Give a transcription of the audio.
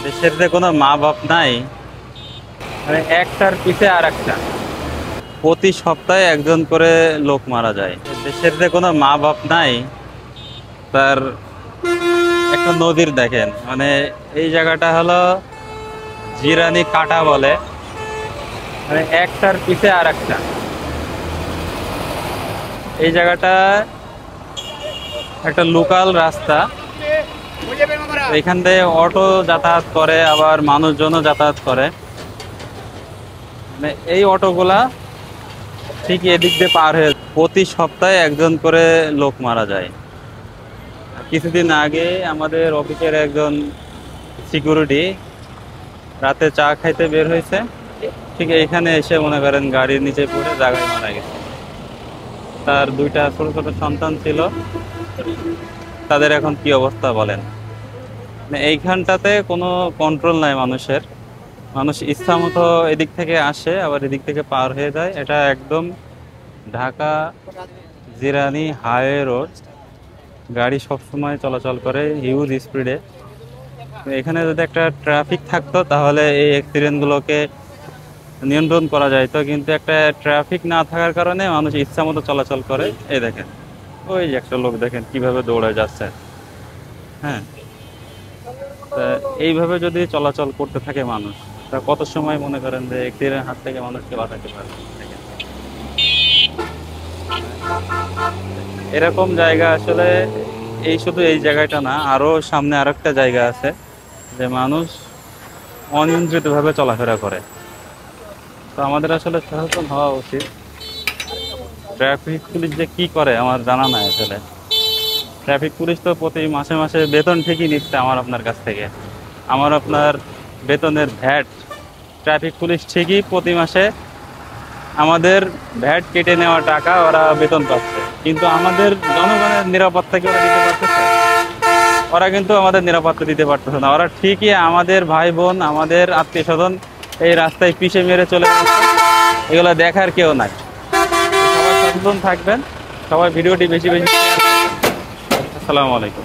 দেশের যে কোনো মা বাপ নাই, মানে একটার পিছে আর একটা প্রতি সপ্তাহে একজন করে লোক মারা যায়। দেশের যে কোনো মা বাপ নাই, তার একটা নদীর দেখেন, মানে এই জায়গাটা হলো জিরানি কাটা বলে, মানে একটার পিছে আর একটা। এই জায়গাটা একটা লোকাল রাস্তা, এখান থেকে অটো যাতায়াত করে, আবার মানুষজনও যাতায়াত করে। মানে এই অটোগুলা ঠিক এদিক দিয়ে পার হয়ে প্রতি সপ্তাহে একজন করে লোক মারা যায়। কিছুদিন আগে আমাদের অফিসের একজন সিকিউরিটি রাতে চা খাইতে বের হয়েছে, ঠিক এইখানে এসে মনে করেন গাড়ির নিচে পড়ে জায়গায় মারা গেছে। তার দুইটা ছোট ছোট সন্তান ছিল, তাদের এখন কি অবস্থা বলেন। মানে এইখানটাতে কোনো কন্ট্রোল নাই মানুষের, মানুষ ইচ্ছা মতো এদিক থেকে আসে আবার এদিক থেকে পার হয়ে যায়। এটা একদম ঢাকা জিরানি হাইওয়ে রোড, গাড়ি সবসময় চলাচল করে হিউজ স্পিডে। এখানে যদি একটা ট্রাফিক থাকতো তাহলে এই অ্যাক্সিডেন্টগুলোকে নিয়ন্ত্রণ করা যাইতো, কিন্তু একটা ট্রাফিক না থাকার কারণে মানুষ ইচ্ছা মতো চলাচল করে। এই দেখেন, ওই যে একটা লোক দেখেন কিভাবে দৌড়ে যাচ্ছে। হ্যাঁ, এইভাবে যদি চলাচল করতে থাকে মানুষ, তা কত সময় মনে করেন যে অ্যাক্সিডেন্টের হাত থেকে মানুষকে বাঁচাতে পারবে। এরকম জায়গা আসলে এই শুধু এই জায়গাটা না, আরো সামনে আরেকটা জায়গা আছে যে মানুষ অনিয়ন্ত্রিত ভাবে চলাফেরা করে। তো আমাদের আসলে সচেতন হওয়া উচিত। ট্রাফিক পুলিশ যে কি করে আমার জানা নাই আসলে। ট্রাফিক পুলিশ তো প্রতি মাসে মাসে বেতন ঠিকই নিচ্ছে আমার আপনার কাছ থেকে, আমার আপনার বেতনের ভ্যাট ট্রাফিক পুলিশ ঠিকই প্রতি মাসে আমাদের ভ্যাট কেটে নেওয়া টাকা ওরা বেতন পাচ্ছে, কিন্তু আমাদের জনগণের নিরাপত্তা কি ওরা দিতে পারতেছে? ওরা কিন্তু আমাদের নিরাপত্তা দিতে পারতেছে না। ওরা ঠিকই আমাদের ভাই বোন, আমাদের আত্মীয় স্বজন এই রাস্তায় পিষে মেরে চলে যাচ্ছে, এগুলো দেখার কেউ নাই। সবাই সচেতন থাকবেন, সবাই ভিডিওটি বেশি বেশি। আসসালামু আলাইকুম।